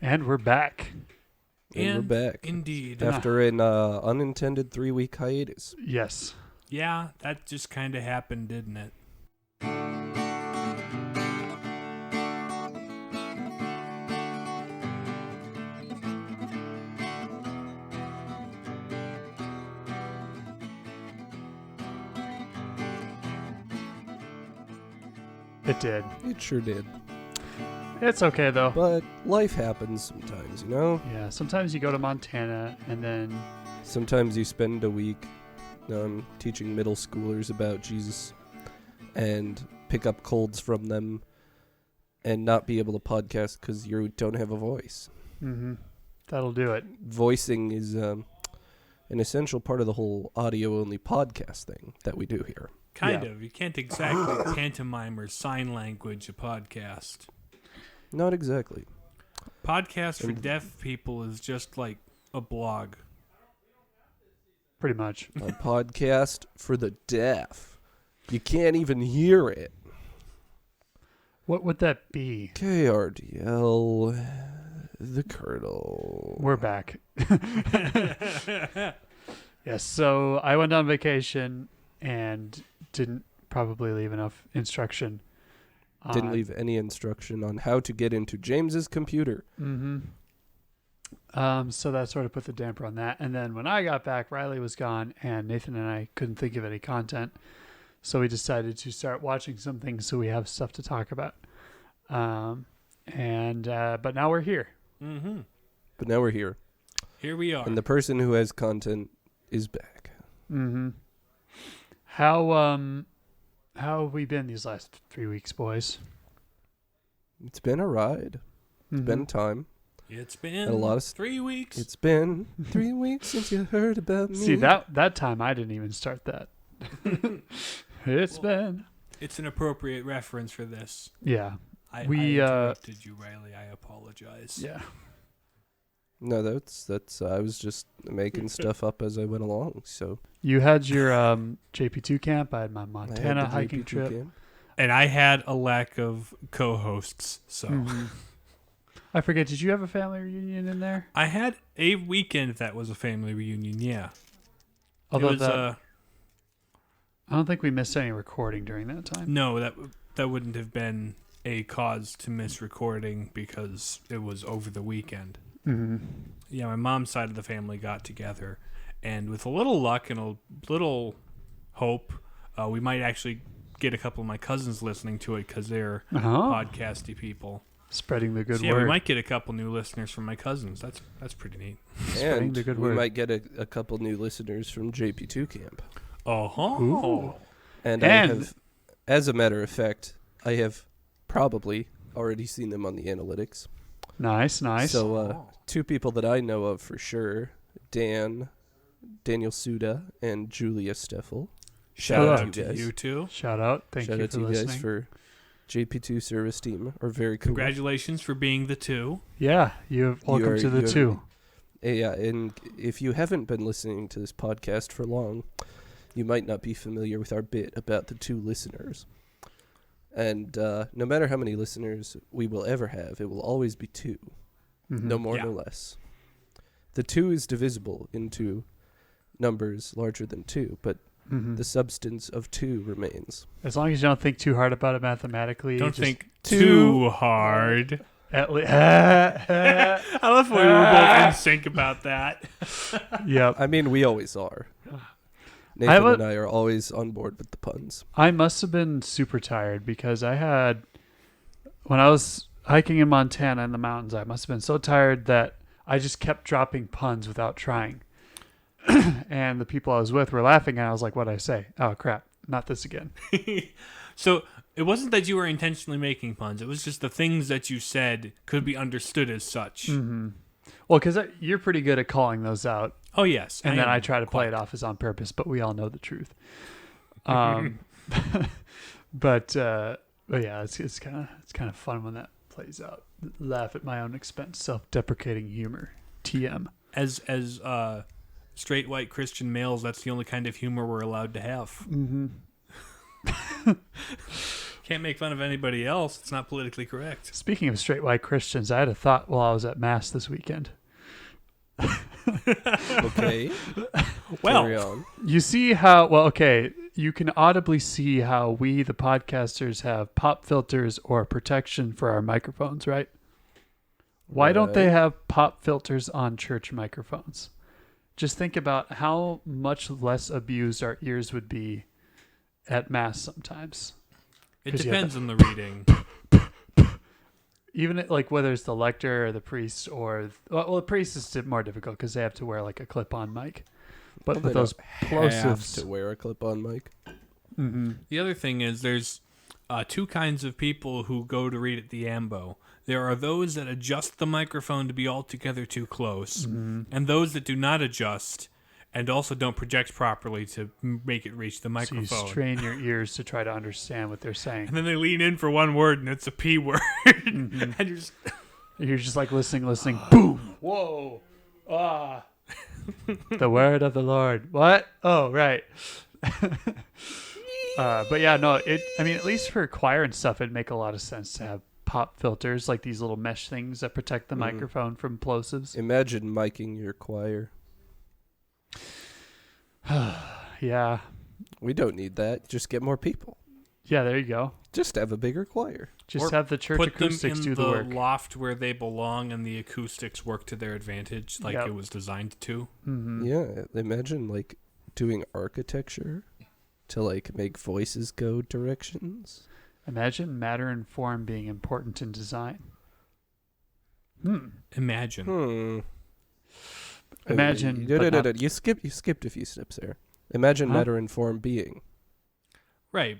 And we're back. And we're back. Indeed. After an unintended 3-week hiatus. Yes. Yeah, that just kind of happened, didn't it? It did. It sure did. It's okay, though. But life happens sometimes, you know? Yeah, sometimes you go to Montana and then... Sometimes you spend a week teaching middle schoolers about Jesus and pick up colds from them and not be able to podcast because you don't have a voice. Mm-hmm. That'll do it. Voicing is an essential part of the whole audio-only podcast thing that we do here. Kind of. You can't exactly pantomime or sign language a podcast. Not exactly. Podcast for deaf people is just like a blog. Pretty much. A podcast for the deaf. You can't even hear it. What would that be? KRDL, the Colonel. We're back. Yes, so I went on vacation and didn't probably leave enough instruction. Didn't leave any instruction on how to get into James's computer. Mm-hmm. So that sort of put the damper on that. And then when I got back, Riley was gone, and Nathan and I couldn't think of any content. So we decided to start watching some things so we have stuff to talk about. But now we're here. Mm-hmm. But now we're here. Here we are. And the person who has content is back. Mm-hmm. How have we been these last 3 weeks, boys? It's been a ride. It's been time. It's been a lot of 3 weeks. It's been 3 weeks since you heard about me. See, that time I didn't even start that. It's an appropriate reference for this. Yeah. I interrupted you, Riley. I apologize. Yeah. No, that's I was just making stuff up as I went along. So you had your JP2 camp. I had my Montana the hiking JP2 trip. camp. And I had a lack of co-hosts, so Mm-hmm. I forget. Did you have a family reunion in there? I had a weekend that was a family reunion. Yeah. Although it was, I don't think we missed any recording during that time. No, that wouldn't have been a cause to miss recording because it was over the weekend. Mm-hmm. Yeah, my mom's side of the family got together, and with a little luck and a little hope, we might actually get a couple of my cousins listening to it because they're podcasty people. Spreading the good So, yeah, word. we might get a couple new listeners from my cousins. That's pretty neat. Spreading And the good we word. might get a couple new listeners from JP2 camp. Oh, And I have, as a matter of fact, I have probably already seen them on the analytics. Nice. So 2 people that I know of for sure, Daniel Suda and Julia Steffel. shout out out to you to guys. you too. Shout out. Thank Shout you out for to you listening. guys for JP2 service team. Are very cool. Congratulations for being the 2. Yeah, welcome to the 2. Yeah, and if you haven't been listening to this podcast for long, you might not be familiar with our bit about the 2 listeners. And no matter how many listeners we will ever have, it will always be 2. Mm-hmm. No more, no less. The 2 is divisible into numbers larger than 2, but the substance of 2 remains. As long as you don't think too hard about it mathematically. Don't just think too hard. At least. I love when we were both in sync about that. Yep. I mean, we always are. Nathan and I are always on board with the puns. I must have been super tired because when I was hiking in Montana in the mountains, I must have been so tired that I just kept dropping puns without trying. And the people I was with were laughing, and I was like, what'd I say? Oh, crap. Not this again. So it wasn't that you were intentionally making puns. It was just the things that you said could be understood as such. Mm-hmm. Well, because you're pretty good at calling those out. Oh, yes. And then I try to play it off as on purpose, but we all know the truth. But yeah, it's kind of fun when that plays out. Laugh at my own expense, self-deprecating humor. TM. As straight white Christian males, that's the only kind of humor we're allowed to have. Mm-hmm. Can't make fun of anybody else. It's not politically correct. Speaking of straight white Christians, I had a thought while I was at Mass this weekend. Okay. Carry on. You see how, you can audibly see how we, the podcasters, have pop filters or protection for our microphones, right? Why don't they have pop filters on church microphones? Just think about how much less abused our ears would be at Mass sometimes. It depends on the reading. Even like whether it's the lector or the priest or the priest is more difficult because they have to wear like a clip-on mic. But with those plosives, have to wear a clip-on mic. Mm-hmm. The other thing is there's two kinds of people who go to read at the Ambo. There are those that adjust the microphone to be altogether too close, and those that do not adjust and also don't project properly to make it reach the microphone. So you strain your ears to try to understand what they're saying. And then they lean in for one word, and it's a P word. And you're just like listening. Boom! Whoa! Ah! The word of the Lord. What? Oh, right. But yeah, no. At least for choir and stuff, it'd make a lot of sense to have pop filters, like these little mesh things that protect the microphone from plosives. Imagine miking your choir. Yeah. We don't need that. Just get more people. Yeah, there you go. Just have a bigger choir. Just have the church acoustics do the work. Put them in the loft where they belong, and the acoustics work to their advantage, like it was designed to. Mm-hmm. Yeah, imagine like doing architecture to like make voices go directions. Imagine matter and form being important in design. Imagine. Imagine. No. You skipped a few steps there. Imagine matter and form being. Right.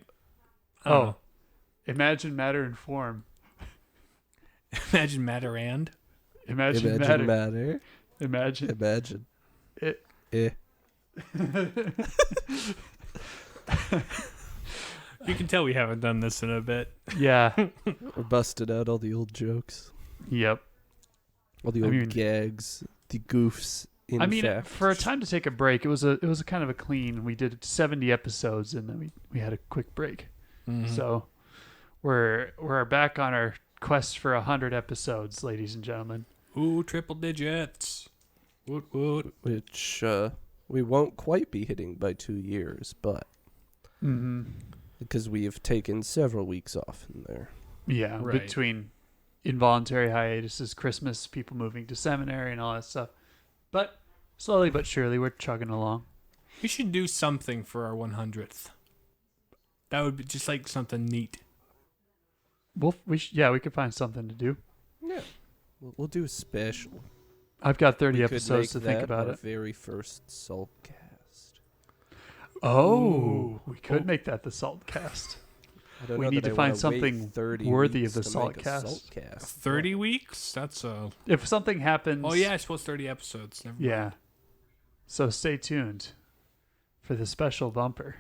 Imagine matter and form. Imagine matter and. Imagine matter. Imagine. It. You can tell we haven't done this in a bit. Yeah. We're busted out all the old jokes. Yep. All the old gags, the goofs. For a time to take a break, it was a kind of a clean. We did 70 episodes, and then we had a quick break. Mm-hmm. So we're back on our quest for 100 episodes, ladies and gentlemen. Ooh, triple digits. Woot woot. Which we won't quite be hitting by 2 years, but because we have taken several weeks off in there. Yeah, right. Between involuntary hiatuses, Christmas, people moving to seminary, and all that stuff. But slowly but surely, we're chugging along. We should do something for our 100th. That would be just like something neat. We could find something to do. Yeah, we'll do a special. I've got 30 episodes to think about it. Very first Saltcast. Oh, we could make that the Saltcast. We need to find something worthy of the Saltcast. 30 weeks? That's if something happens. Oh yeah, I suppose 30 episodes. Never mind. Yeah. So stay tuned for the special bumper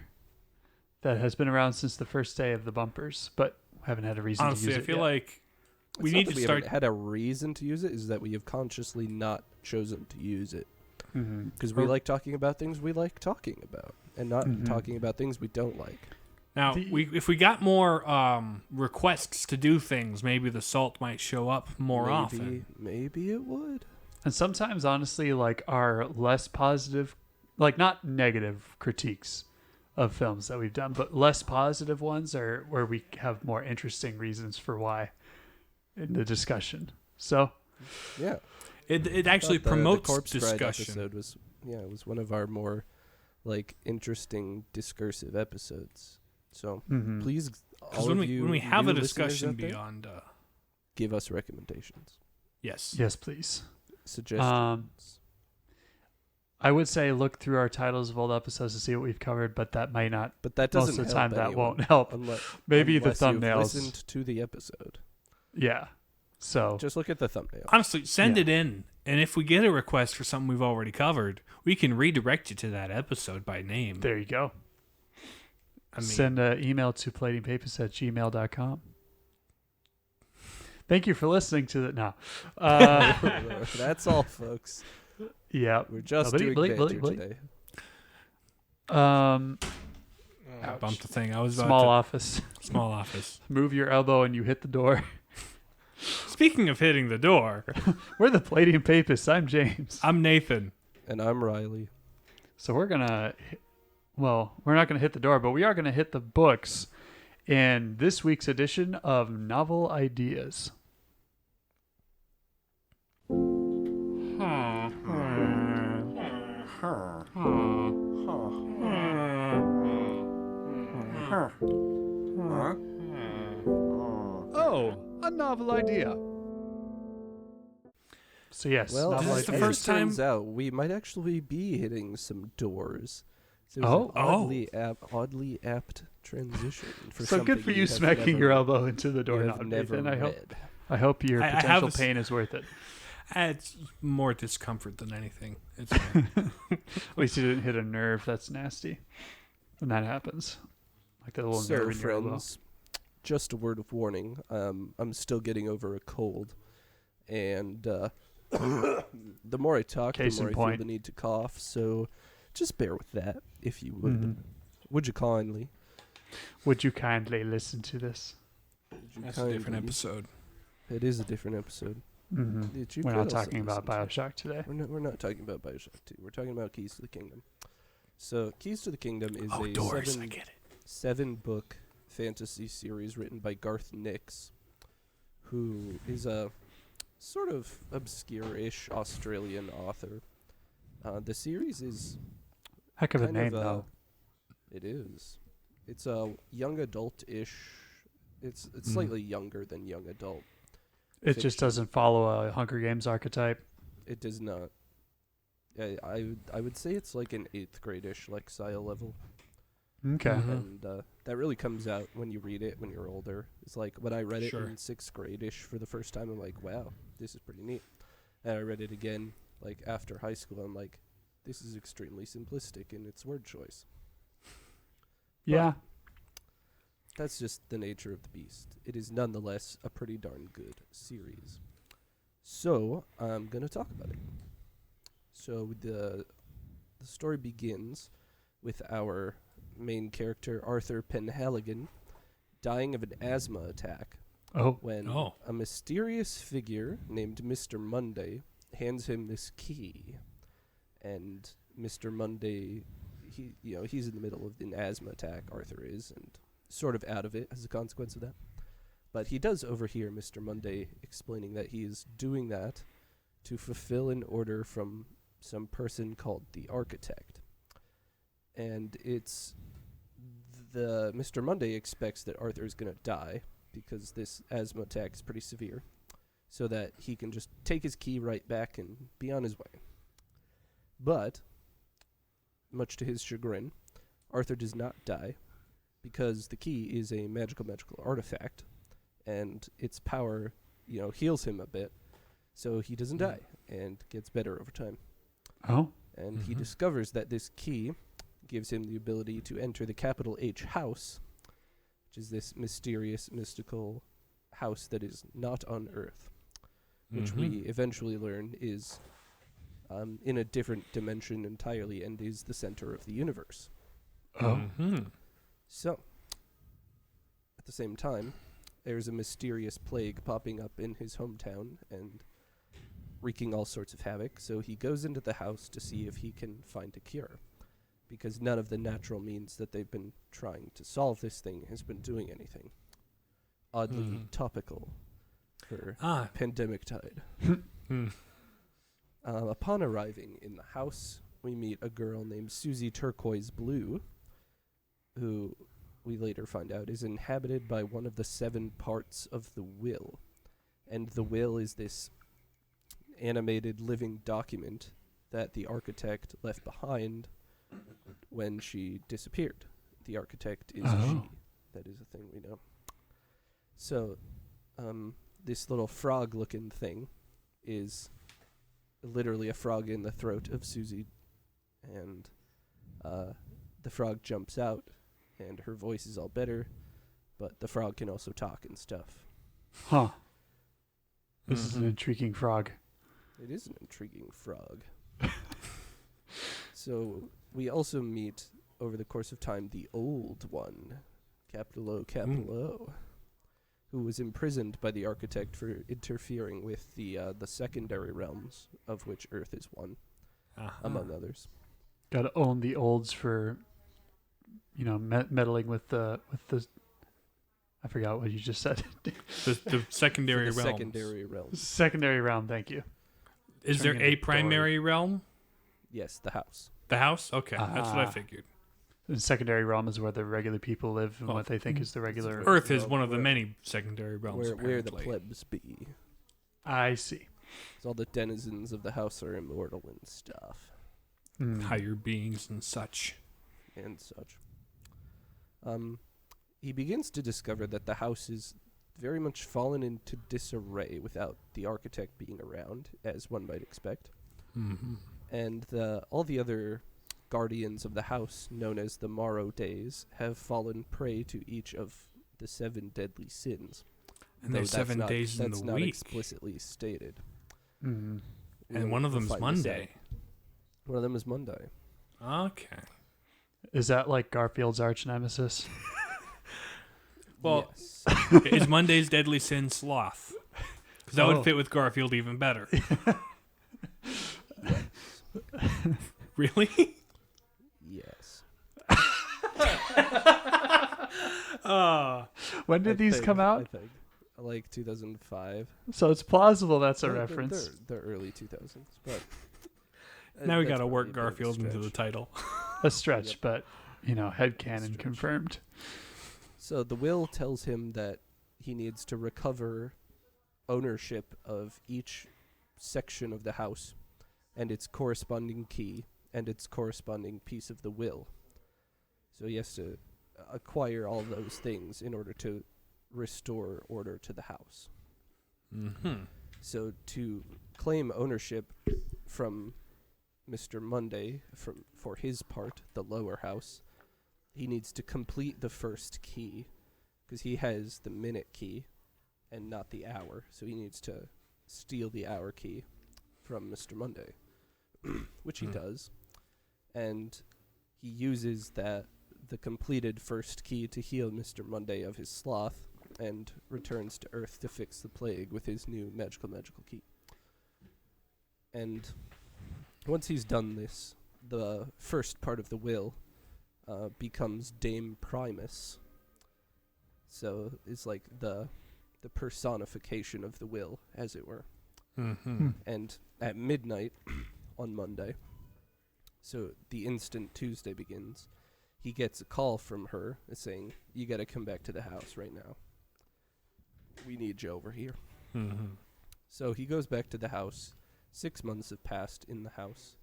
that has been around since the first day of the bumpers, but haven't had a reason to use it. Honestly, I feel yet. like we It's need not to that start. We haven't had a reason to use it. Is that we have consciously not chosen to use it because we like talking about things we like talking about, and not talking about things we don't like. Now, if we got more requests to do things, maybe the salt might show up more often. Maybe it would. And sometimes, honestly, like our less positive, like not negative critiques of films that we've done, but less positive ones are where we have more interesting reasons for why in the discussion. So, yeah, it actually promotes the Corpse Bride discussion. episode it was one of our more like interesting discursive episodes. So please, all when of you, when we have new a listeners discussion out there, beyond, give us recommendations, yes, please. Suggestions. I would say look through our titles of old episodes to see what we've covered, but that might not. But that doesn't most of the help time that anyone, won't help. Maybe the unless you've thumbnails. listened to the episode. Yeah. So just look at the thumbnail. Honestly, send it in, and if we get a request for something we've already covered, we can redirect you to that episode by name. There you go. Send an email to platingpapers@gmail.com. Thank you for listening to it. No. That's all, folks. Yeah. We're just doing banter today. I bumped the thing. I was about Small office. Small office. Move your elbow and you hit the door. Speaking of hitting the door, We're the Palladium Papists. I'm James. I'm Nathan. And I'm Riley. So we're not going to hit the door, but we are going to hit the books in this week's edition of Novel Ideas. Oh, a novel idea. So yes, Well, novel this is the ideas. first turns time- out we might actually be hitting some doors. So it Oh. was an oddly apt transition. For So good something for you have smacking never- your elbow into the you doorknob, have never Nathan. read. I hope your I have potential a s- pain is worth it. It's more discomfort than anything. It's fine. At least you didn't hit a nerve. That's nasty. When that happens. Like that little So, nerve in your elbow. friends, just a word of warning. I'm still getting over a cold, and the more I talk, Case the more in I point. feel the need to cough. So, just bear with that, if you would. Mhm. Would you kindly? Would you kindly listen to this? Would you That's a different kindly? episode. It is a different episode. Mm-hmm. That you We're could not also talking about listen to. Bioshock today. We're not talking about Bioshock 2. We're talking about Keys to the Kingdom. So, Keys to the Kingdom is Oh, a doors. I get it. seven book fantasy series written by Garth Nix, who is a sort of obscure-ish Australian author. The series is Heck of a kind name, of though. it is. It's a young adult-ish. It's slightly younger than young adult. It just fiction. doesn't follow a Hunger Games archetype. It does not. I would say it's like an 8th grade-ish Lexile level. Okay. Mhm. And that really comes out when you read it when you're older. It's like when I read it Sure. in 6th grade-ish for the first time, I'm like, wow, this is pretty neat. And I read it again like after high school, I'm like, this is extremely simplistic in its word choice. Yeah. That's just the nature of the beast. It is nonetheless a pretty darn good series. So I'm gonna talk about it. So the story begins with our main character Arthur Penhaligon dying of an asthma attack Oh. when Oh. a mysterious figure named Mr. Monday hands him this key. And Mr. Monday, he's in the middle of an asthma attack, Arthur is, and sort of out of it as a consequence of that. But he does overhear Mr. Monday explaining that he is doing that to fulfill an order from some person called the Architect. And it's the Mr. Monday expects that Arthur is going to die because this asthma attack is pretty severe, so that he can just take his key right back and be on his way. But, much to his chagrin, Arthur does not die because the key is a magical artifact, and its power, heals him a bit, so he doesn't die and gets better over time. Oh. And he discovers that this key gives him the ability to enter the capital H house, which is this mysterious, mystical house that is not on Earth, which we eventually learn is in a different dimension entirely and is the center of the universe. Oh. So, at the same time, there's a mysterious plague popping up in his hometown and wreaking all sorts of havoc, so he goes into the house to see if he can find a cure, because none of the natural means that they've been trying to solve this thing has been doing anything. Oddly topical for pandemic tide. Upon arriving in the house, we meet a girl named Susie Turquoise Blue, who we later find out is inhabited by one of the 7 parts of the will. And the will is this animated living document that the architect left behind when she disappeared. The architect is she. That is a thing we know. So, this little frog-looking thing is literally a frog in the throat of Susie, and the frog jumps out, and her voice is all better, but the frog can also talk and stuff. Huh. This is an intriguing frog. It is an intriguing frog. So we also meet over the course of time, the Old One, capital O, capital O, who was imprisoned by the architect for interfering with the secondary realms, of which Earth is one, among others. Got to own the olds for, meddling with the. I forgot what you just said. The secondary realms. Secondary realms. Secondary realm. Thank you. Is there a primary realm? Yes, the house. The house? Okay, that's what I figured. The secondary realm is where the regular people live and what they think is the regular. Earth is one of the many secondary realms. Where the plebs be. I see. So all the denizens of the house are immortal and stuff. Higher beings and such. He begins to discover that the house is very much fallen into disarray without the architect being around, as one might expect. Mm-hmm. And all the other guardians of the house, known as the Morrow Days, have fallen prey to each of the 7 deadly sins. And there's 7 days in the week. That's not explicitly stated. Mm-hmm. And one of them is Monday. One of them is Monday. Okay. Is that like Garfield's arch nemesis? Well, yes. Is Monday's deadly sin sloth? Because that would fit with Garfield even better. Really? Yes. When did these come out? I think like 2005. So it's plausible that's a reference. They're early 2000s, but now we got to work Garfield into the title. A stretch, but headcanon confirmed. So the will tells him that he needs to recover ownership of each section of the house and its corresponding key and its corresponding piece of the will. So he has to acquire all those things in order to restore order to the house. Mm-hmm. So to claim ownership from Mr. Monday, for his part, the lower house, he needs to complete the first key, because he has the minute key and not the hour. So he needs to steal the hour key from Mr. Monday, which he does. And he uses the completed first key to heal Mr. Monday of his sloth and returns to Earth to fix the plague with his new magical key. And once he's done this, the first part of the will becomes Dame Primus. So it's like the personification of the will, as it were. Mm-hmm. And at midnight on Monday, so the instant Tuesday begins, he gets a call from her saying, "You got to come back to the house right now. We need you over here." Mm-hmm. So he goes back to the house. 6 months have passed in the house.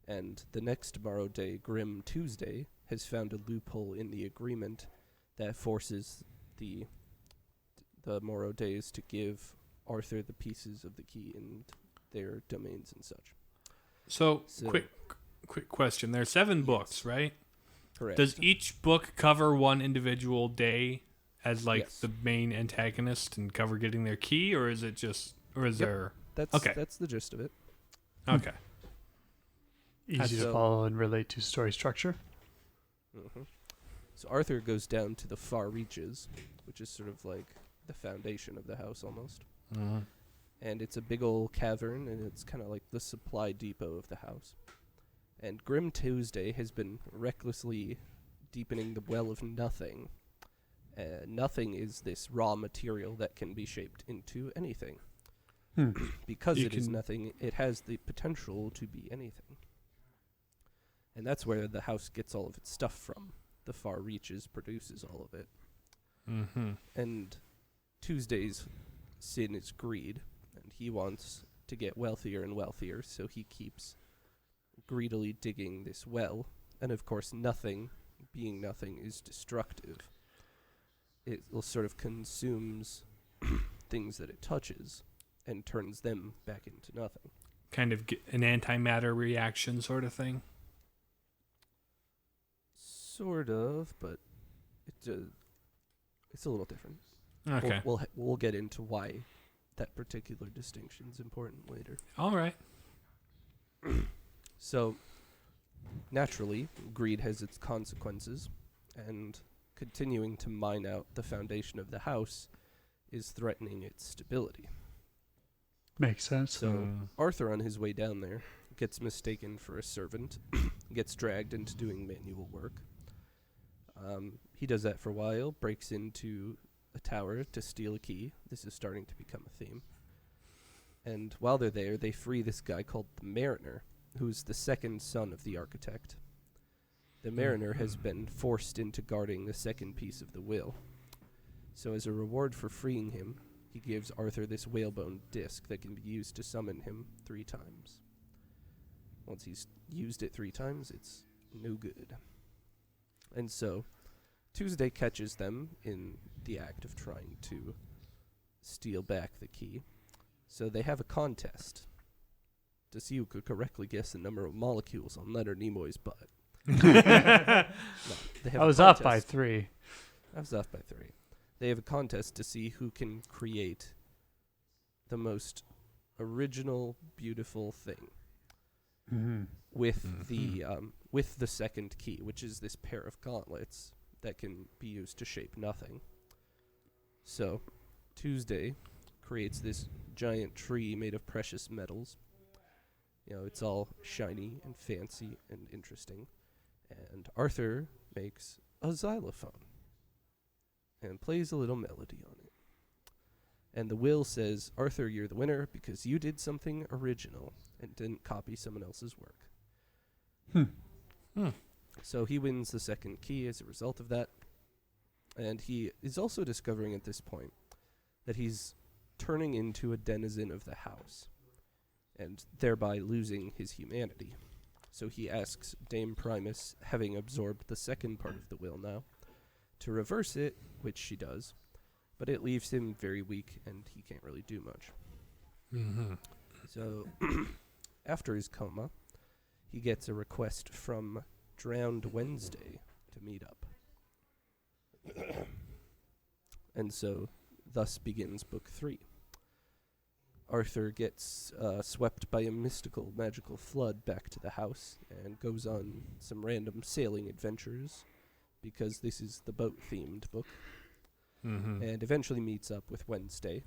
And the next Morrow Day, Grim Tuesday, has found a loophole in the agreement that forces the Morrow Days to give Arthur the pieces of the key and their domains and such. So quick question. There are 7 books, right? Correct. Does each book cover one individual day as Yes. the main antagonist and cover getting their key, or is it just, or is there? That's the gist of it. Okay. Easy to follow and relate to story structure. Mm-hmm. So Arthur goes down to the far reaches, which is sort of like the foundation of the house almost. Mm-hmm. And it's a big old cavern, and it's kind of like the supply depot of the house. And Grim Tuesday has been recklessly deepening the well of nothing. Nothing is this raw material that can be shaped into anything. Because it is nothing, it has the potential to be anything. And that's where the house gets all of its stuff from. The far reaches produces all of it. Mm-hmm. And Tuesday's sin is greed, and he wants to get wealthier and wealthier, so he keeps greedily digging this well. And of course, nothing, being nothing, is destructive. It sort of consumes things that it touches and turns them back into nothing. Kind of an antimatter reaction sort of thing? Sort of, but it's a little different. Okay. We'll get into why that particular distinction is important later. All right. So Naturally, greed has its consequences, and continuing to mine out the foundation of the house is threatening its stability. Makes sense. So Arthur, on his way down there, gets mistaken for a servant, gets dragged into doing manual work. He does that for a while, breaks into a tower to steal a key. This is starting to become a theme. And while they're there, they free this guy called the Mariner, who's the second son of the architect. The Mariner has been forced into guarding the second piece of the will. So as a reward for freeing him, he gives Arthur this whalebone disc that can be used to summon him 3 times. Once he's used it 3 times, it's no good. And so, Tuesday catches them in the act of trying to steal back the key. So they have a contest to see who could correctly guess the number of molecules on Leonard Nimoy's butt. I was off by 3. I was off by 3. They have a contest to see who can create the most original, beautiful thing with the second key, which is this pair of gauntlets that can be used to shape nothing. So, Tuesday creates this giant tree made of precious metals. You know, it's all shiny and fancy and interesting. And Arthur makes a xylophone and plays a little melody on it. And the will says, Arthur, you're the winner because you did something original and didn't copy someone else's work. So he wins the second key as a result of that. And he is also discovering at this point that he's turning into a denizen of the house and thereby losing his humanity. So he asks Dame Primus, having absorbed the second part of the will now, to reverse it, which she does, but it leaves him very weak and he can't really do much. So after his coma, he gets a request from Drowned Wednesday to meet up. And so thus begins Book 3. Arthur gets swept by a mystical, magical flood back to the house and goes on some random sailing adventures because this is the boat-themed book. And eventually meets up with Wednesday.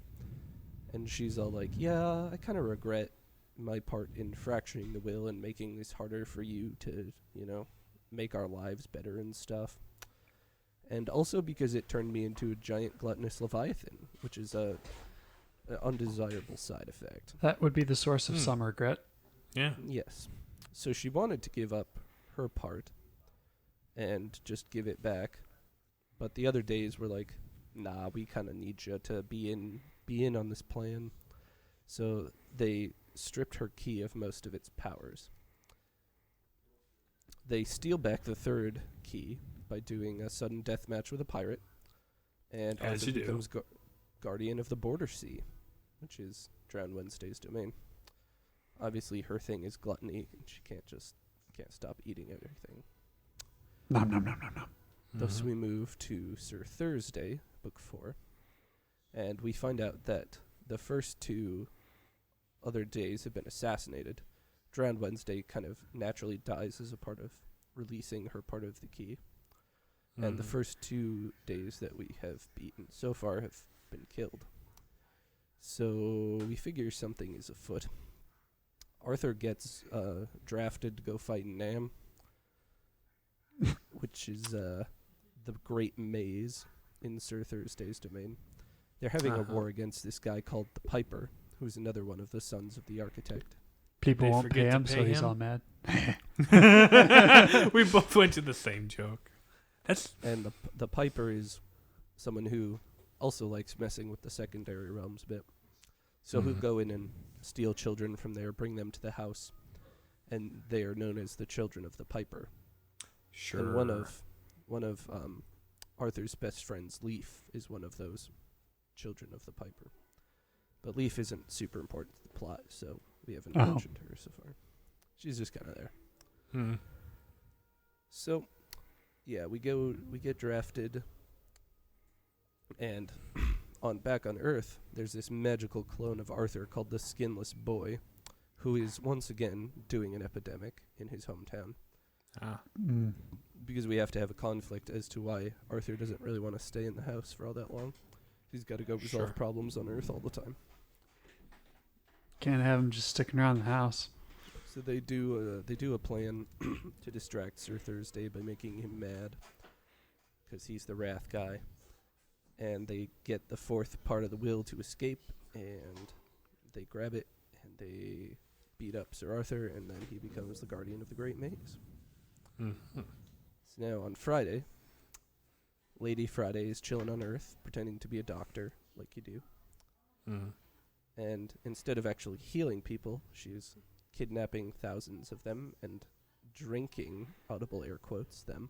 And she's all like, yeah, I kind of regret my part in fracturing the will and making this harder for you to, you know, make our lives better and stuff. And also because it turned me into a giant gluttonous leviathan, which is a undesirable side effect. That would be the source of some regret. Yeah. Yes. So she wanted to give up her part and just give it back. But the other days were like, nah, we kind of need you to be in on this plan. So they stripped her key of most of its powers. They steal back the third key by doing a sudden death match with a pirate. And as Arthur you becomes guardian of the border sea, which is Drowned Wednesday's domain. Obviously, her thing is gluttony, and she can't stop eating everything. Nom, nom, nom, nom, nom. Thus we move to Sir Thursday, Book 4, and we find out that the first 2 other days have been assassinated. Drowned Wednesday kind of naturally dies as a part of releasing her part of the key. And the first 2 days that we have beaten so far have been killed. So we figure something is afoot. Arthur gets drafted to go fight Nam, which is the Great Maze in Sir Thursday's domain. They're having a war against this guy called the Piper, who's another one of the sons of the architect. People They won't forget pay to him, pay so he's him? all mad. We both went to the same joke. And the Piper is someone who also likes messing with the secondary realms a bit. So he'll go in and steal children from there, bring them to the house, and they are known as the children of the Piper. Sure. And one of Arthur's best friends, Leaf, is one of those children of the Piper. But Leaf isn't super important to the plot, so we haven't mentioned her so far. She's just kind of there. So, yeah, we get drafted, and back on Earth, there's this magical clone of Arthur called the Skinless Boy, who is once again doing an epidemic in his hometown. Because we have to have a conflict as to why Arthur doesn't really want to stay in the house for all that long. He's got to go resolve problems on Earth all the time. Can't have him just sticking around the house. So they do a plan to distract Sir Thursday by making him mad, because he's the wrath guy. And they get the fourth part of the will to escape, and they grab it, and they beat up Sir Arthur, and then he becomes the guardian of the Great Maze. Mm-hmm. So now on Friday, Lady Friday is chilling on Earth, pretending to be a doctor, like you do. Mm-hmm. And instead of actually healing people, she's kidnapping thousands of them and drinking, audible air quotes, them,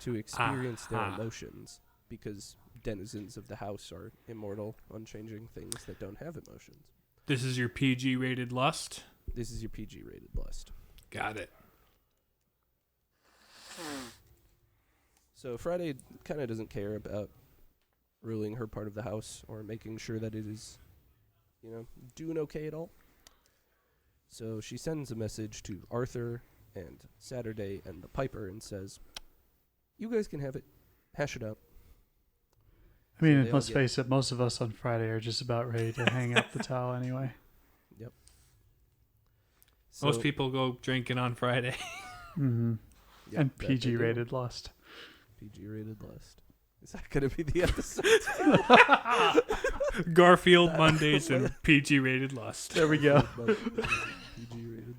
to experience their emotions, because denizens of the house are immortal, unchanging things that don't have emotions. This is your PG-rated lust? This is your PG-rated lust. Got it. So Friday kind of doesn't care about ruling her part of the house or making sure that it is, doing okay at all. So she sends a message to Arthur and Saturday and the Piper and says, "You guys can have it. Hash it out." I mean, let's face it, most of us on Friday are just about ready to hang up the towel anyway. Yep. So Most people go drinking on Friday. Mm-hmm. Yep, And that they PG do. rated lust. PG-rated lust. Is that going to be the episode? Garfield Mondays and PG-rated lust. There we go. PG-rated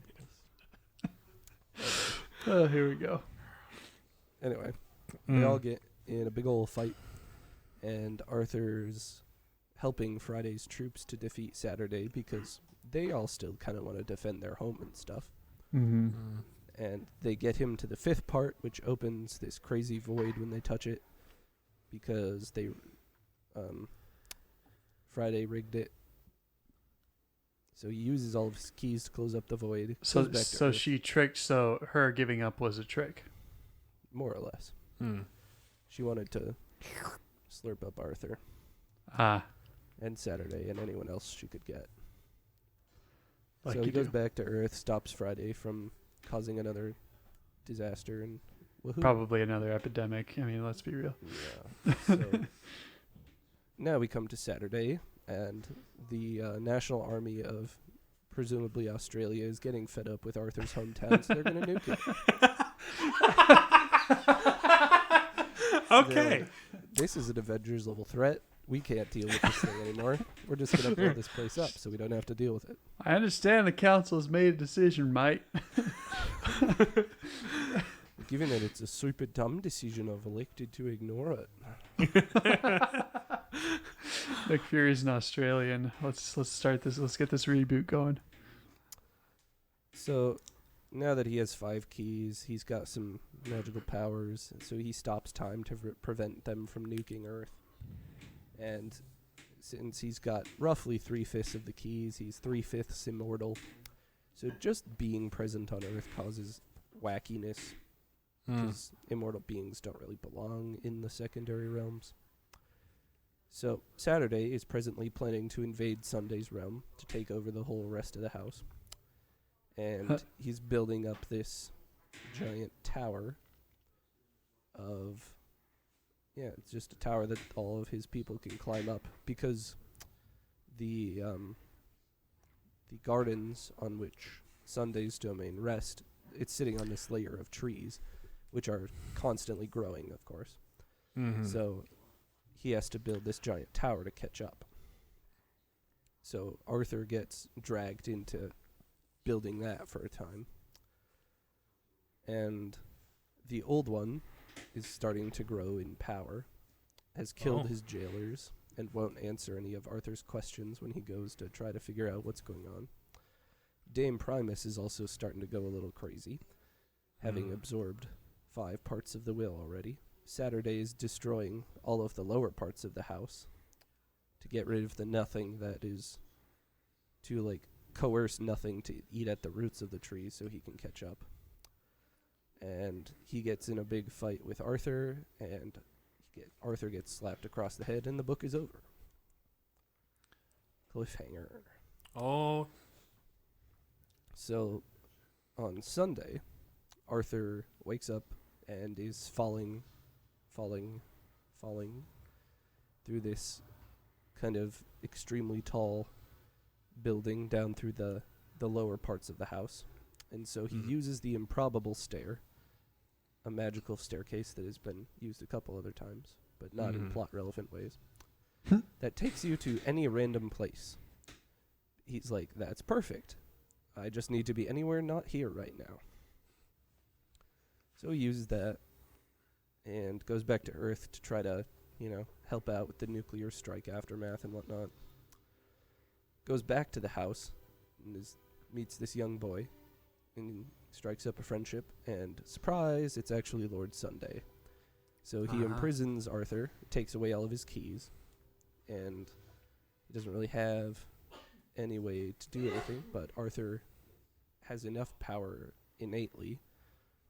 lust. Oh, here we go. Anyway, they all get in a big old fight, and Arthur's helping Friday's troops to defeat Saturday because they all still kind of want to defend their home and stuff. Mm-hmm. And they get him to the fifth part, which opens this crazy void when they touch it, because they Friday rigged it. So he uses all of his keys to close up the void. So goes back to Earth, she tricked, so her giving up was a trick. more or less. She wanted to slurp up Arthur and Saturday and anyone else she could get. Like So he you goes do. back to Earth, stops Friday from causing another disaster, and woohoo. Probably another epidemic. I mean, let's be real. Yeah. So now we come to Saturday, and the National Army of presumably Australia is getting fed up with Arthur's hometown, so they're going to nuke it. Okay. This is an Avengers level threat. We can't deal with this thing anymore. We're just going to blow this place up so we don't have to deal with it. I understand the council has made a decision, mate. Given that it's a super dumb decision, I've elected to ignore it. Nick Fury's an Australian. Let's start this. Let's get this reboot going. So now that he has 5 keys, he's got some magical powers, so he stops time to prevent them from nuking Earth. And since he's got roughly 3/5 of the keys, he's 3/5 immortal. So just being present on Earth causes wackiness, because immortal beings don't really belong in the secondary realms. So Saturday is presently planning to invade Sunday's realm to take over the whole rest of the house. And he's building up this giant tower of... Yeah, it's just a tower that all of his people can climb up, because the gardens on which Sunday's domain rest, it's sitting on this layer of trees, which are constantly growing, of course. Mm-hmm. So he has to build this giant tower to catch up. So Arthur gets dragged into building that for a time. And the old one is starting to grow in power, has killed his jailers, and won't answer any of Arthur's questions when he goes to try to figure out what's going on. Dame Primus is also starting to go a little crazy, having absorbed 5 parts of the will already. Saturday is destroying all of the lower parts of the house to get rid of the nothing that is to coerce nothing to eat at the roots of the tree so he can catch up. And he gets in a big fight with Arthur, and Arthur gets slapped across the head, and the book is over. Cliffhanger. Oh. So, on Sunday, Arthur wakes up and is falling through this kind of extremely tall building down through the lower parts of the house. And so he uses the improbable stair, a magical staircase that has been used a couple other times, but not in plot-relevant ways, that takes you to any random place. He's like, that's perfect. I just need to be anywhere not here right now. So he uses that and goes back to Earth to try to, help out with the nuclear strike aftermath and whatnot. Goes back to the house and meets this young boy and strikes up a friendship, and surprise, it's actually Lord Sunday. So he imprisons Arthur, takes away all of his keys, and he doesn't really have any way to do anything, but Arthur has enough power innately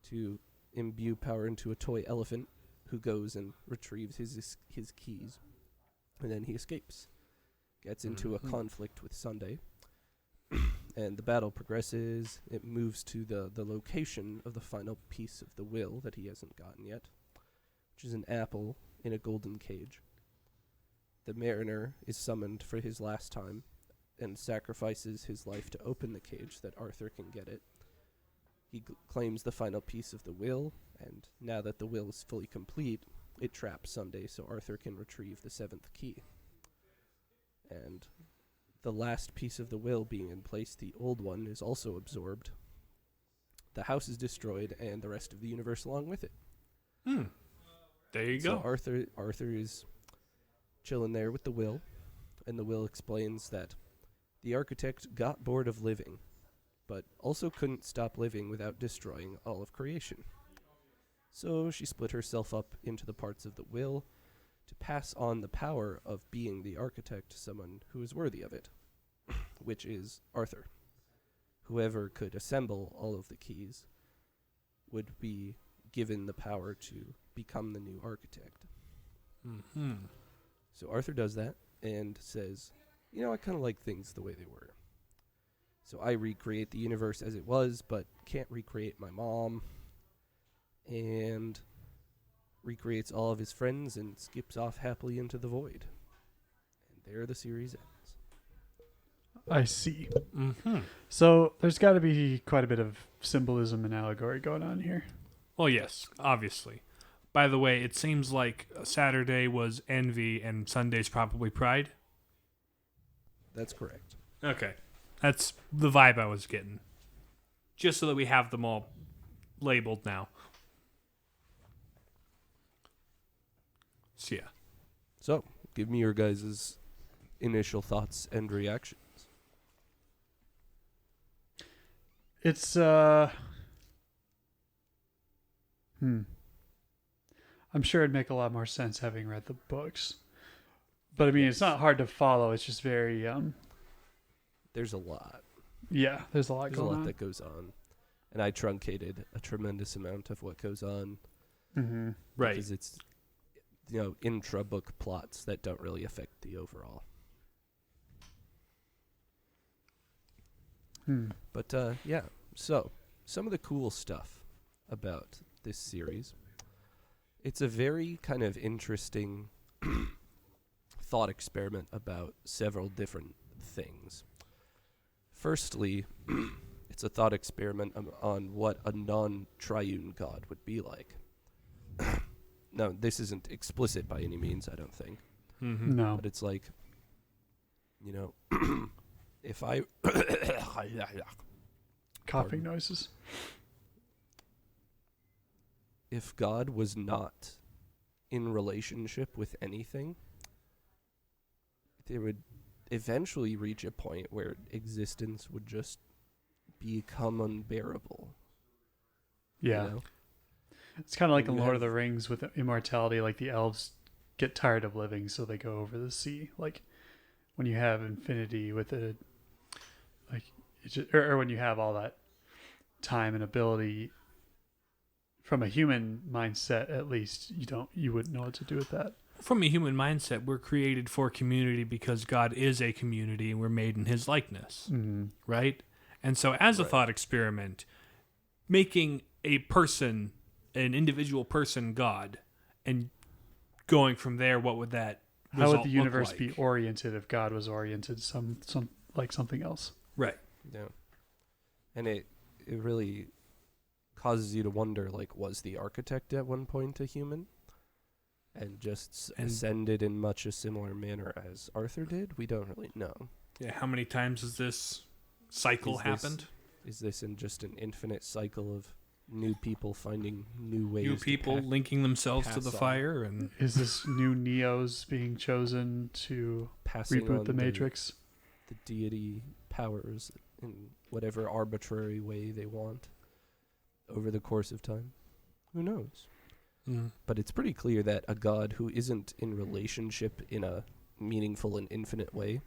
to imbue power into a toy elephant who goes and retrieves his keys, and then he escapes, gets into a conflict with Sunday, and the battle progresses. It moves to the location of the final piece of the will that he hasn't gotten yet, which is an apple in a golden cage. The mariner is summoned for his last time and sacrifices his life to open the cage that Arthur can get it. He claims the final piece of the will, and now that the will is fully complete, it traps Sunday so Arthur can retrieve the 7th key. And the last piece of the will being in place, the old one, is also absorbed. The house is destroyed, and the rest of the universe along with it. There you go. So Arthur is chilling there with the will, and the will explains that the architect got bored of living, but also couldn't stop living without destroying all of creation. So she split herself up into the parts of the will to pass on the power of being the architect to someone who is worthy of it, which is Arthur. Whoever could assemble all of the keys would be given the power to become the new architect. So Arthur does that and says, I kind of like things the way they were. So I recreate the universe as it was, but can't recreate my mom. And recreates all of his friends and skips off happily into the void. And there the series ends. I see. So there's got to be quite a bit of symbolism and allegory going on here. Well, yes, obviously. By the way, it seems like Saturday was envy and Sunday's probably pride. That's correct. Okay. That's the vibe I was getting. Just so that we have them all labeled now. So, yeah. So, give me your guys' initial thoughts and reactions. It's, I'm sure it'd make a lot more sense having read the books. But, I mean, it's not hard to follow. It's just very, There's a lot. Yeah, there's a lot There's going a lot on. that goes on. And I truncated a tremendous amount of what goes on. Right. Because it's, intra-book plots that don't really affect the overall. But, yeah. So, some of the cool stuff about this series. It's a very kind of interesting thought experiment about several different things. Firstly, it's a thought experiment on what a non-triune God would be like. No, this isn't explicit by any means, I don't think. No. But it's like, if I... Coughing noises. If God was not in relationship with anything, there would eventually reach a point where existence would just become unbearable. Yeah. It's kind of like in Lord of the Rings with immortality, like the elves get tired of living, so they go over the sea. Like when you have infinity with it, like or when you have all that time and ability, from a human mindset, at least you wouldn't know what to do with that. From a human mindset, we're created for community because God is a community and we're made in his likeness, right? And so as a thought experiment, making a person, an individual person God, and going from there, what would that How would result the look universe like? be oriented if God was oriented some like something else? Right. Yeah. And it really causes you to wonder, like, was the architect at one point a human? And just ascended in much a similar manner as Arthur did? We don't really know. Yeah. How many times has this cycle happened? Is this in just an infinite cycle of new people finding new ways New people linking themselves to the fire, and is this new Neos being chosen to reboot the Matrix? The deity powers in whatever arbitrary way they want over the course of time? Who knows? But it's pretty clear that a god who isn't in relationship in a meaningful and infinite way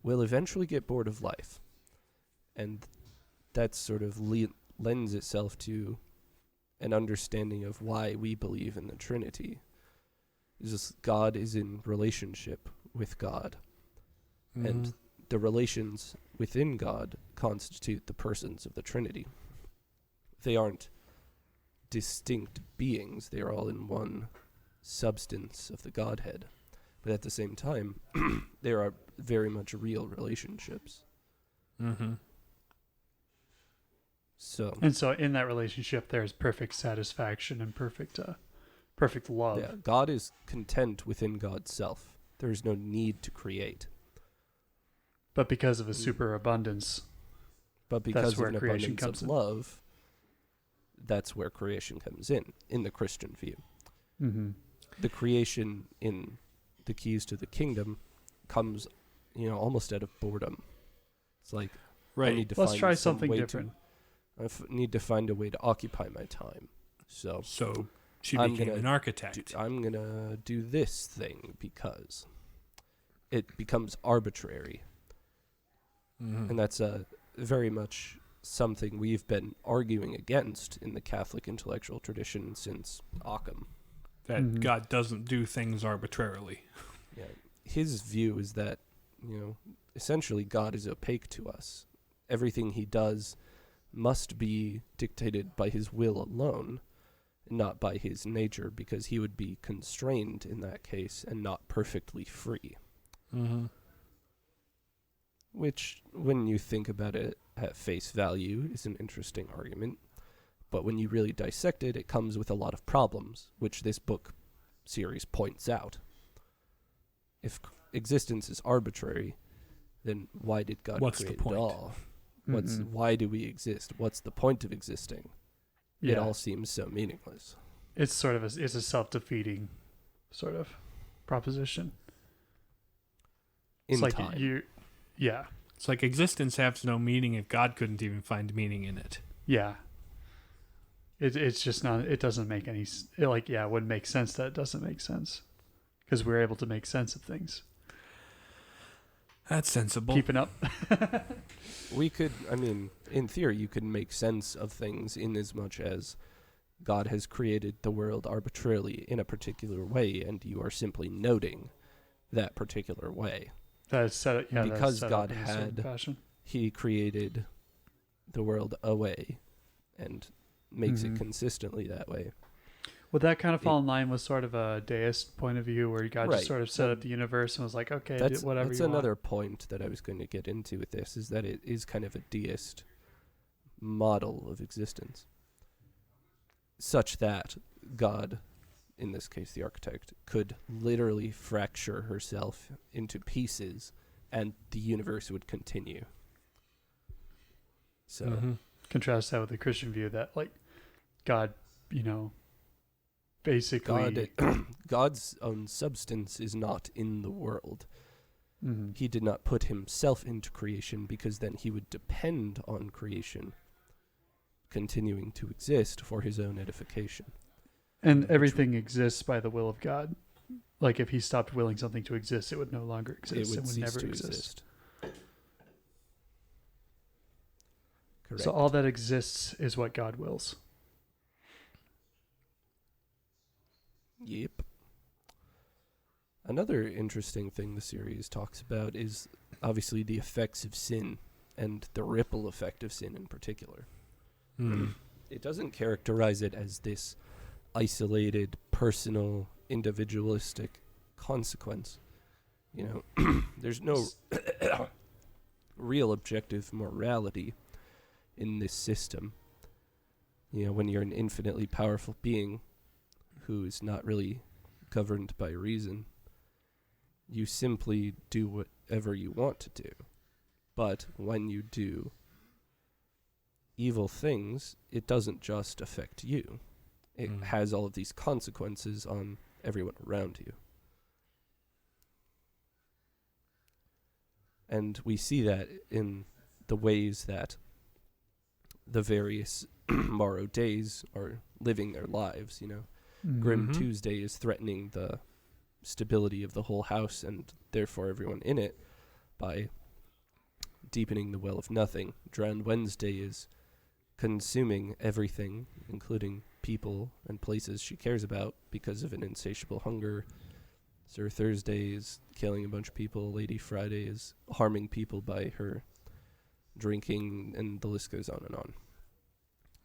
will eventually get bored of life. And that sort of lends itself to an understanding of why we believe in the Trinity. It's just God is in relationship with God. And the relations within God constitute the persons of the Trinity. They aren't distinct beings. They are all in one substance of the Godhead. But at the same time, there are very much real relationships. So in that relationship, there's perfect satisfaction and perfect love. yeah, God is content within God's self. There is no need to create. But because of a superabundance, But because of where an creation abundance comes of in. love, that's where creation comes in the Christian view. The creation in the Keys to the Kingdom comes, almost out of boredom. It's like, I need to Let's find try some something way different. need to find a way to occupy my time. So she I'm became gonna an architect. I'm going to do this thing because it becomes arbitrary. And that's very much something we've been arguing against in the Catholic intellectual tradition since Occam. That God doesn't do things arbitrarily. Yeah. His view is that, essentially God is opaque to us. Everything he does must be dictated by his will alone, not by his nature, because he would be constrained in that case and not perfectly free. Which, when you think about it at face value, is an interesting argument. But when you really dissect it, it comes with a lot of problems, which this book series points out. If existence is arbitrary, then why did God create it all? Why do we exist? What's the point of existing? Yeah. It all seems so meaningless. It's sort of it's a self-defeating sort of proposition. It's like time. Yeah. It's like existence has no meaning if God couldn't even find meaning in it. Yeah. It's just not. It doesn't make any. It wouldn't make sense that it doesn't make sense, because we're able to make sense of things. That's sensible. Keeping up. We could, in theory, you could make sense of things in as much as God has created the world arbitrarily in a particular way, and you are simply noting that particular way. That's set. Yeah, because set God up in a certain fashion. He created the world a way, and makes it consistently that way. Would that kind of fall in line with sort of a deist point of view, where God just sort of set up the universe and was like, okay, do whatever that's you want? another point that I was going to get into with this, is that it is kind of a deist model of existence, such that God, in this case the architect, could literally fracture herself into pieces and the universe would continue. So contrast that with the Christian view that, like, God, basically God's own substance is not in the world. He did not put himself into creation, because then he would depend on creation continuing to exist for his own edification. And everything exists by the will of God. Like, if he stopped willing something to exist, it would no longer exist. It would cease never to exist. Correct. So all that exists is what God wills. Yep. Another interesting thing the series talks about is obviously the effects of sin, and the ripple effect of sin in particular. it doesn't characterize it as this isolated, personal, individualistic consequence. You know, there's no real objective morality in this system. You know, when you're an infinitely powerful being who is not really governed by reason, you simply do whatever you want to do. But when you do evil things, it doesn't just affect you. It has all of these consequences on everyone around you. And we see that in the ways that the various Morrow days are living their lives, you know. Grim Tuesday is threatening the stability of the whole house and therefore everyone in it by deepening the well of nothing. Drowned Wednesday is consuming everything, including people and places she cares about because of an insatiable hunger. Sir Thursday is killing a bunch of people. Lady Friday is harming people by her drinking, and the list goes on and on.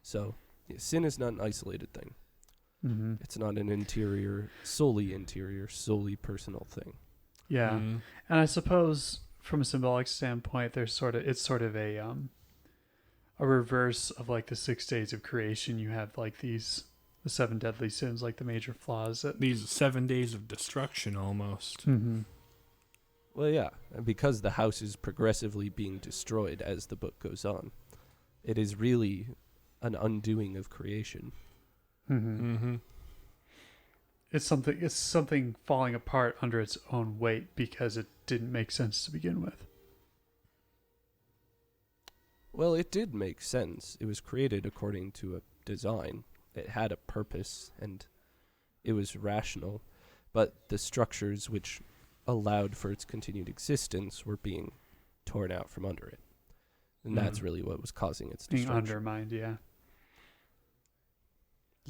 So, yeah, sin is not an isolated thing. It's not an solely personal thing. Yeah. And I suppose from a symbolic standpoint, it's sort of a reverse of like the 6 days of creation. You have like the 7 deadly sins, like the major flaws. These 7 days of destruction almost. Well, yeah, because the house is progressively being destroyed as the book goes on. It is really an undoing of creation. It's something falling apart under its own weight because it didn't make sense to begin with. Well, it did make sense. It was created according to a design. It had a purpose, and it was rational. But the structures which allowed for its continued existence were being torn out from under it. And that's really what was causing its destruction. Being undermined, yeah.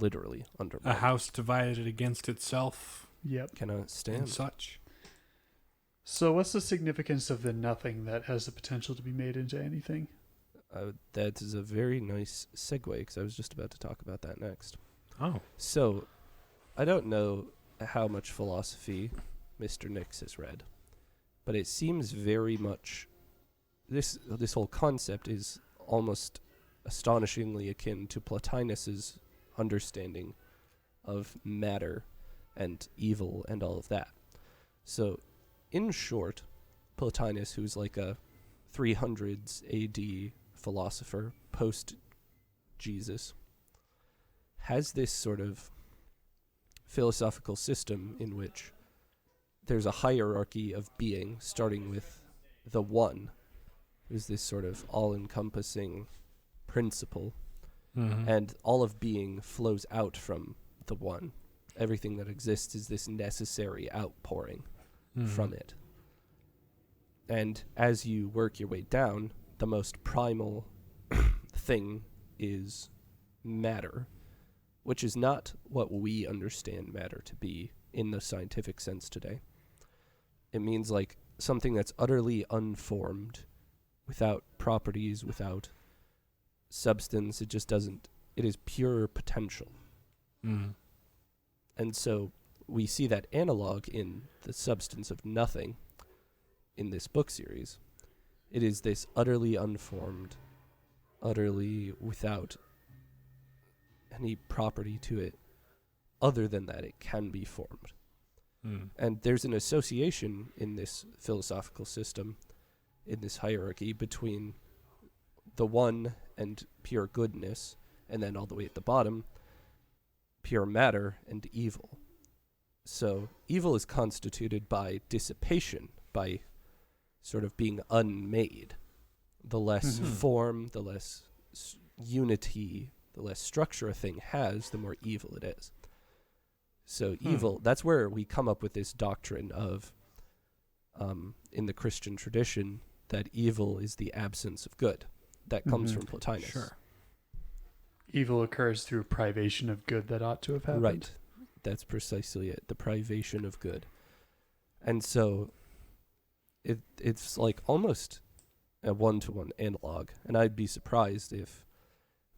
Literally undermined. A house divided against itself. Yep. Cannot stand. And such. So what's the significance of the nothing that has the potential to be made into anything? That is a very nice segue, because I was just about to talk about that next. Oh. So, I don't know how much philosophy Mr. Nix has read, but it seems very much... This whole concept is almost astonishingly akin to Plotinus's understanding of matter and evil and all of that. So, in short, Plotinus, who's like a 300s AD philosopher post-Jesus, has this sort of philosophical system in which there's a hierarchy of being, starting with the One, who's this sort of all-encompassing principle, and all of being flows out from the One. Everything that exists is this necessary outpouring from it. And as you work your way down, the most primal thing is matter, which is not what we understand matter to be in the scientific sense today. It means like something that's utterly unformed, without properties, without substance. It just doesn't, it is pure potential. And so we see that analog in the substance of nothing in this book series. It is this utterly unformed, utterly without any property to it, other than that it can be formed. And there's an association in this philosophical system, in this hierarchy, between the One and pure goodness, and then all the way at the bottom, pure matter and evil. So evil is constituted by dissipation, by sort of being unmade. The less form, the less unity, the less structure a thing has, the more evil it is. So evil, that's where we come up with this doctrine of, in the Christian tradition, that evil is the absence of good. That comes from Plotinus. Sure. Evil occurs through privation of good that ought to have happened. Right. That's precisely it. The privation of good. And so it's like almost a one-to-one analog. And I'd be surprised if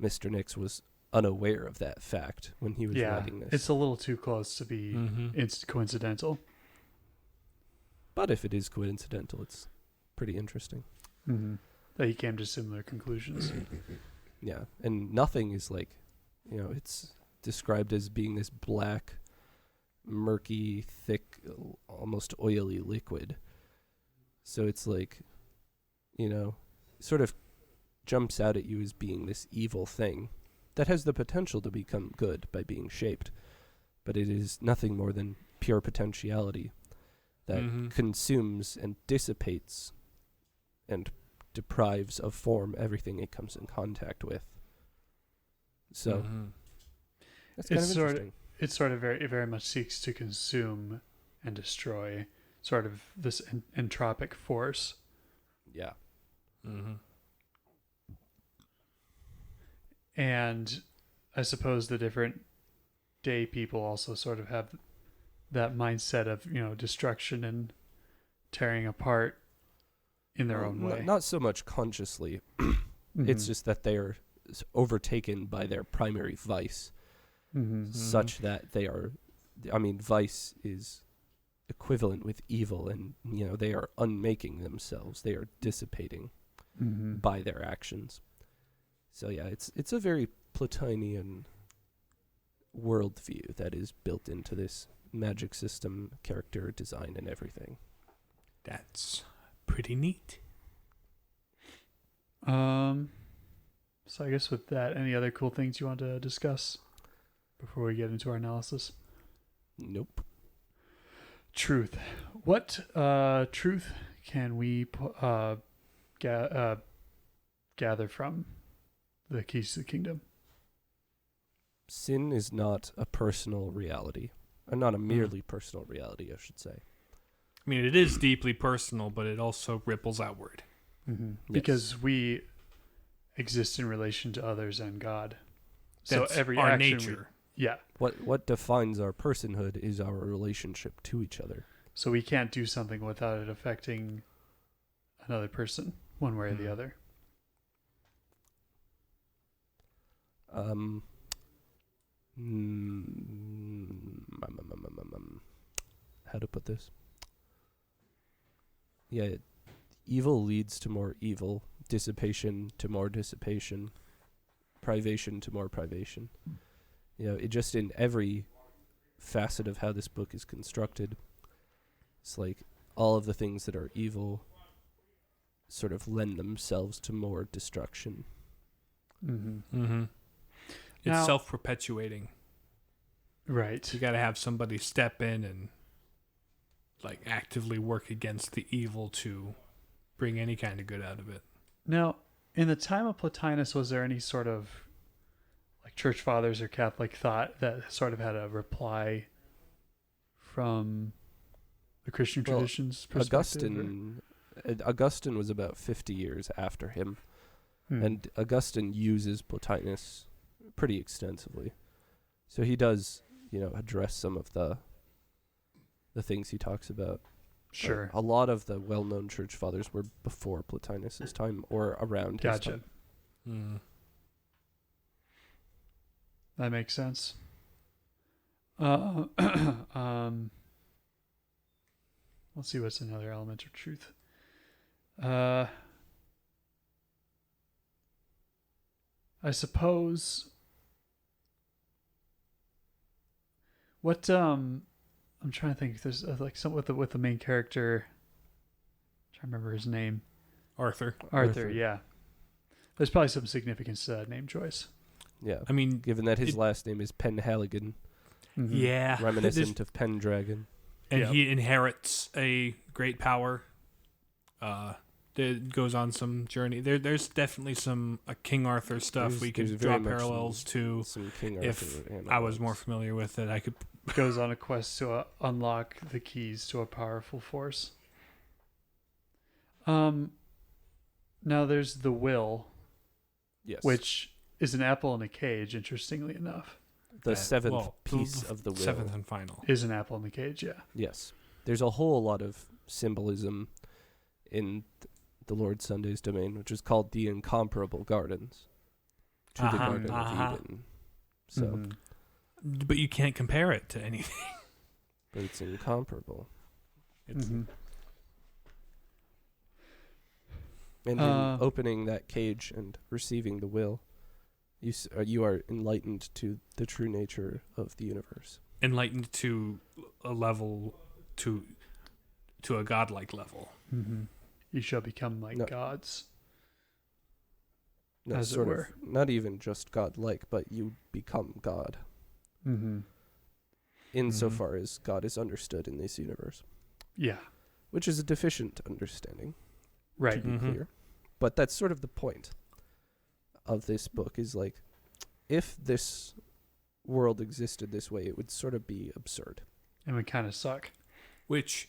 Mr. Nix was unaware of that fact when he was writing this. It's a little too close to be it's coincidental. But if it is coincidental, it's pretty interesting. That he came to similar conclusions. Yeah, and nothing is like, it's described as being this black, murky, thick, almost oily liquid. So it's like, sort of jumps out at you as being this evil thing that has the potential to become good by being shaped. But it is nothing more than pure potentiality that consumes and dissipates and deprives of form everything it comes in contact with. So that's kind of interesting. It sort of very, very much seeks to consume and destroy, sort of this entropic force. Yeah. And I suppose the different day people also sort of have that mindset of, destruction and tearing apart in their own way. Not so much consciously. It's just that they are overtaken by their primary vice, such that they are, vice is equivalent with evil, and, they are unmaking themselves. They are dissipating by their actions. So yeah, it's a very Platonian worldview that is built into this magic system, character design, and everything. That's pretty neat. So I guess with that, any other cool things you want to discuss before we get into our analysis? Nope. Truth. What truth can we gather from the Keys to the Kingdom? Sin is not a personal reality. Not a merely personal reality, I should say. I mean, it is deeply personal, but it also ripples outward. Because we exist in relation to others and God. That's so every our action nature. What defines our personhood is our relationship to each other. So we can't do something without it affecting another person, one way or the other. How to put this? Yeah, evil leads to more evil, dissipation to more dissipation, privation to more privation. It just in every facet of how this book is constructed, it's like all of the things that are evil sort of lend themselves to more destruction. It's Now, self-perpetuating. Right. You got to have somebody step in and actively work against the evil to bring any kind of good out of it. Now, in the time of Plotinus, was there any sort of church fathers or Catholic thought that sort of had a reply from the Christian traditions perspective? Augustine was about 50 years after him, and Augustine uses Plotinus pretty extensively. So he does, address some of the things he talks about. Sure. A lot of the well-known church fathers were before Plotinus' time or around his time. That makes sense. Let's see what's another element of truth. I suppose what I'm trying to think if there's some with the main character. I'm trying to remember his name. Arthur, yeah. There's probably some significance to that name choice. Yeah. I mean, given that his last name is Penhaligon. Yeah. Reminiscent of Pendragon. And he inherits a great power. That goes on some journey. There's definitely some King Arthur stuff we could draw parallels to. Some King if Arthur I was more familiar with it, I could. Goes on a quest to unlock the keys to a powerful force. Now there's the will. Yes. Which is an apple in a cage, interestingly enough. The seventh piece of the will. Seventh and final. Is an apple in the cage, yeah. Yes. There's a whole lot of symbolism in the Lord Sunday's domain, which is called the Incomparable Gardens. To the Garden of Eden. So, But you can't compare it to anything. but it's incomparable. It's, And in opening that cage and receiving the will, you are enlightened to the true nature of the universe. enlightened to a level, to a godlike level. You shall become like gods. No, as it sort were. of, not even just godlike, but you become God. Insofar as God is understood in this universe. Yeah. Which is a deficient understanding, Right. to be clear. But that's sort of the point of this book, is like, if this world existed this way, it would sort of be absurd. And would kind of suck. Which,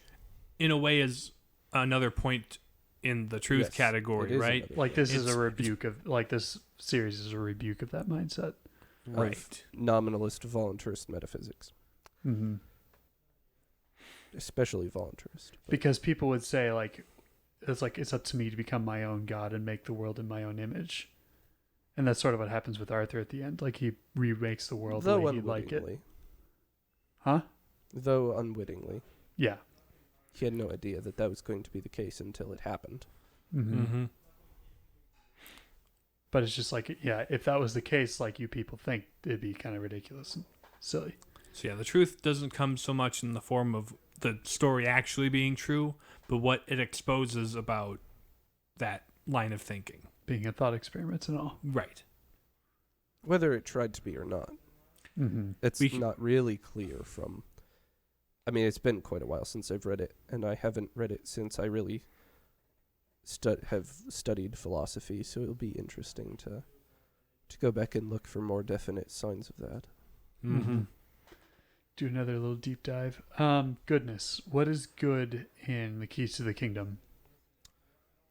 in a way, is another point in the truth category, right? Like this is a rebuke of, like this series is a rebuke of that mindset. Right. Nominalist, voluntarist metaphysics. Especially voluntarist. Because people would say like it's up to me to become my own god and make the world in my own image. And that's sort of what happens with Arthur at the end. Like he remakes the world the way he'd like it. Huh? Though unwittingly. Yeah. He had no idea that was going to be the case until it happened. But it's just like, yeah, if that was the case, like you people think, it'd be kind of ridiculous and silly. So yeah, the truth doesn't come so much in the form of the story actually being true, but what it exposes about that line of thinking. Being a thought experiment and all. Right. Whether it tried to be or not. It's not really clear from... I mean, it's been quite a while since I've read it, and I haven't read it since I really have studied philosophy, so it'll be interesting to go back and look for more definite signs of that. Do another little deep dive. Goodness. What is good in The Keys to the Kingdom?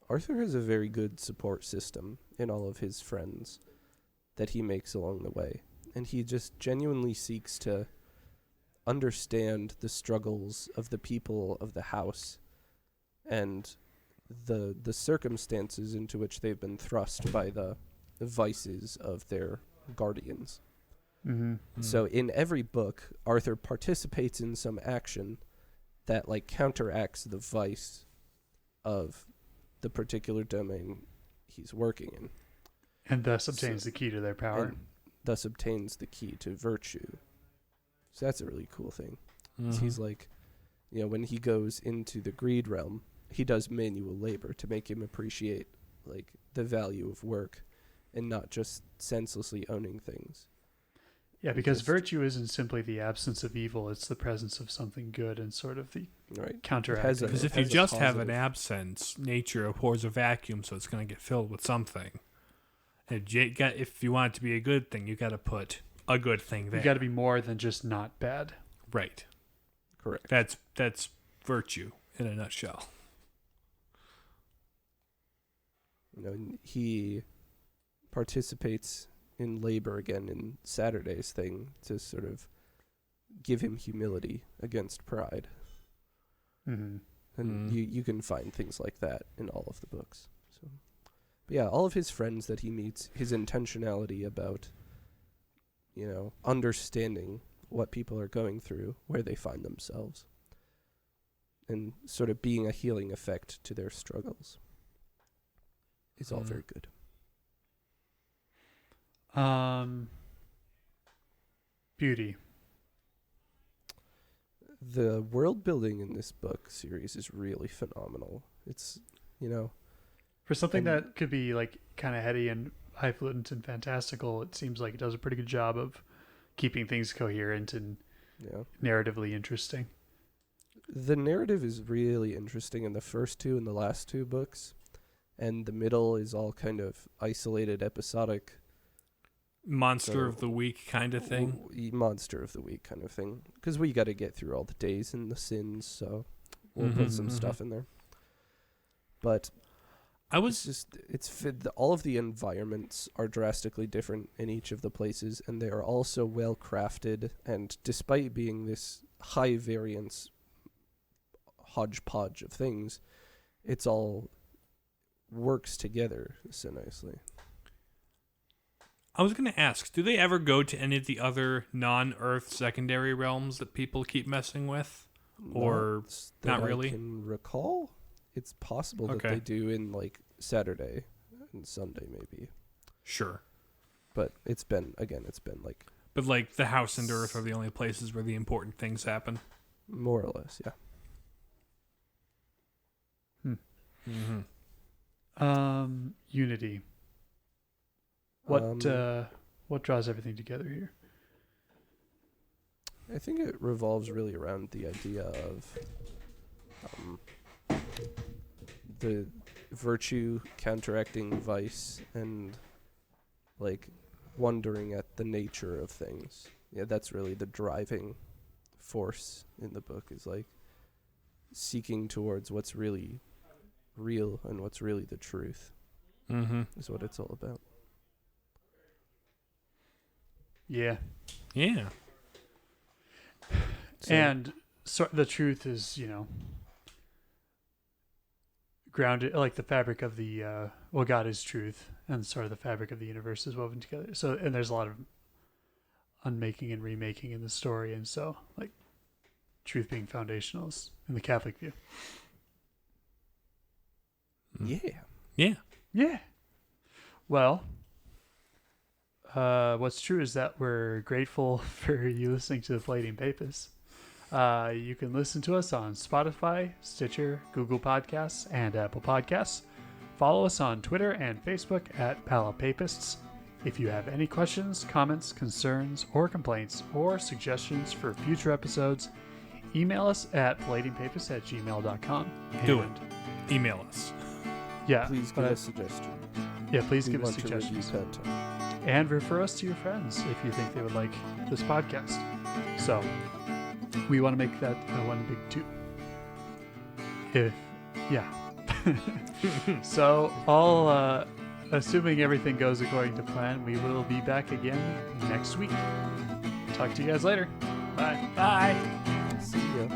Arthur has a very good support system in all of his friends that he makes along the way, and he just genuinely seeks to understand the struggles of the people of the house and the circumstances into which they've been thrust by the vices of their guardians. So in every book, Arthur participates in some action that like counteracts the vice of the particular domain he's working in. And thus obtains the key to their power. And thus obtains the key to virtue. So that's a really cool thing. He's like, you know, when he goes into the greed realm, he does manual labor to make him appreciate like the value of work and not just senselessly owning things. Yeah, because virtue isn't simply the absence of evil, it's the presence of something good and sort of the counteract. Because if you just have an absence, nature abhors a vacuum, so it's going to get filled with something. And if you want it to be a good thing, you got to put a good thing there. You got to be more than just not bad. Right. Correct. That's virtue in a nutshell. You know, and he participates in labor again in Saturday's thing to sort of give him humility against pride. And you can find things like that in all of the books. So, but yeah, all of his friends that he meets, his intentionality about, you know, understanding what people are going through, where they find themselves, and sort of being a healing effect to their struggles is all very good. Beauty. The world building in this book series is really phenomenal. It's, you know, for something that could be like kind of heady and highfalutin and fantastical, it seems like it does a pretty good job of keeping things coherent and narratively interesting. The narrative is really interesting in the first two and the last two books, and the middle is all kind of isolated, episodic. Monster of the week kind of thing. Monster of the week kind of thing. Because we got to get through all the days and the sins, so we'll put some stuff in there. But all of the environments are drastically different in each of the places, and they are also well crafted, and despite being this high variance hodgepodge of things, it's all works together so nicely. I was going to ask, do they ever go to any of the other non-Earth secondary realms that people keep messing with? Or not really? I can recall. It's possible that they do in like Saturday and Sunday maybe. Sure. But it's been like... But like the house and Earth are the only places where the important things happen? More or less, yeah. Unity. What draws everything together here? I think it revolves really around the idea of the virtue counteracting vice and like wondering at the nature of things. Yeah, that's really the driving force in the book, is like seeking towards what's really real and what's really the truth. Is what it's all about. Yeah. Yeah. And so the truth is, grounded, like the fabric of the, God is truth, and sort of the fabric of the universe is woven together. So, and there's a lot of unmaking and remaking in the story, and so, like, truth being foundational is in the Catholic view. Yeah. Well, what's true is that we're grateful for you listening to the Flating Papists. You can listen to us on Spotify, Stitcher, Google Podcasts, and Apple Podcasts. Follow us on Twitter and Facebook at Palapapists. If you have any questions, comments, concerns, or complaints, or suggestions for future episodes, email us at flatingpapists@gmail.com. Do it. Email us. Yeah. Please give us suggestions. Yeah, please We give us want to review suggestions. content. And refer us to your friends if you think they would like this podcast. So, we want to make that one big two. So, assuming everything goes according to plan, we will be back again next week. Talk to you guys later. Bye. Bye. See ya.